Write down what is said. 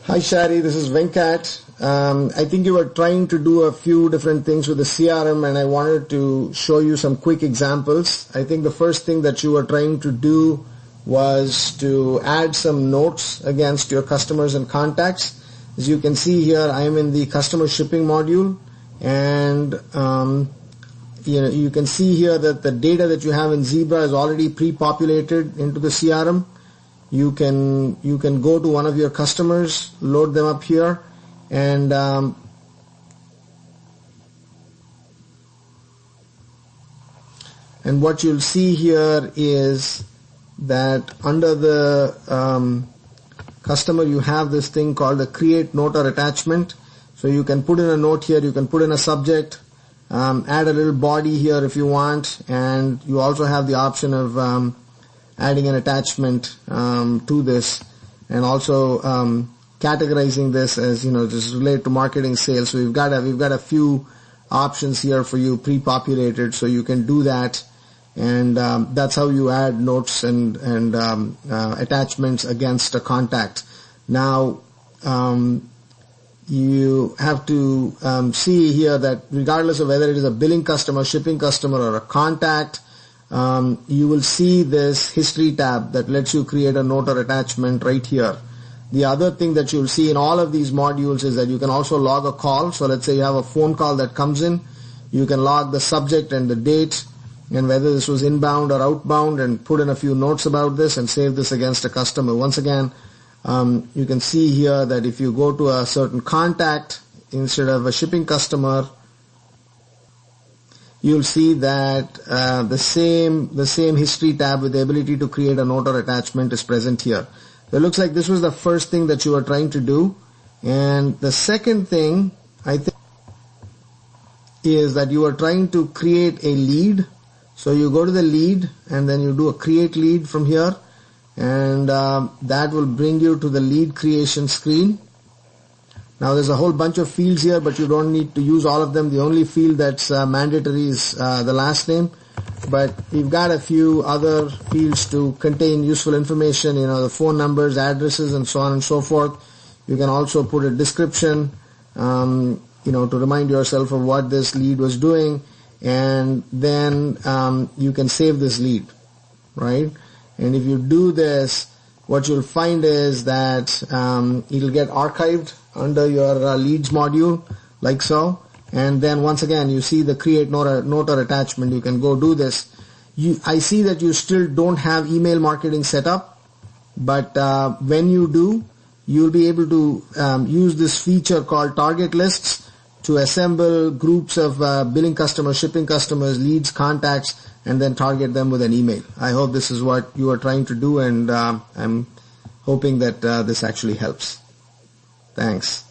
Hi Sharie, this is Venkat. I think you were trying to do a few different things with the CRM and I wanted to show you some quick examples. I think the first thing that you were trying to do was to add some notes against your customers and contacts. As you can see here, I am in the customer shipping module and you can see here that the data that you have in Zebra is already pre-populated into the CRM. You can go to one of your customers, load them up here, and what you'll see here is that under the customer you have this thing called the create note or attachment. So you can put in a note here, you can put in a subject, add a little body here if you want, and you also have the option of adding an attachment to this, and also categorizing this as just related to marketing, sales. So we've got a few options here for you pre-populated, so you can do that, and that's how you add notes and attachments against a contact. Now you have to see here that regardless of whether it is a billing customer, shipping customer, or a contact, you will see this history tab that lets you create a note or attachment right here. The other thing that you'll see in all of these modules is that you can also log a call. So let's say you have a phone call that comes in, you can log the subject and the date and whether this was inbound or outbound, and put in a few notes about this and save this against a customer. Once again, you can see here that if you go to a certain contact instead of a shipping customer, you'll see that the same history tab with the ability to create a note or attachment is present here. So it looks like this was the first thing that you were trying to do. And the second thing, I think, is that you are trying to create a lead. So you go to the lead and then you do a create lead from here, and that will bring you to the lead creation screen. Now there's a whole bunch of fields here, but you don't need to use all of them. The only field that's mandatory is the last name, but we've got a few other fields to contain useful information, the phone numbers, addresses, and so on and so forth. You can also put a description, to remind yourself of what this lead was doing, and then you can save this lead, right? And if you do this, what you'll find is that it'll get archived under your leads module, like so. And then once again, you see the create note or attachment. You can go do this. I see that you still don't have email marketing set up, but when you do, you'll be able to use this feature called target lists to assemble groups of billing customers, shipping customers, leads, contacts, and then target them with an email. I hope this is what you are trying to do, and I'm hoping that this actually helps. Thanks.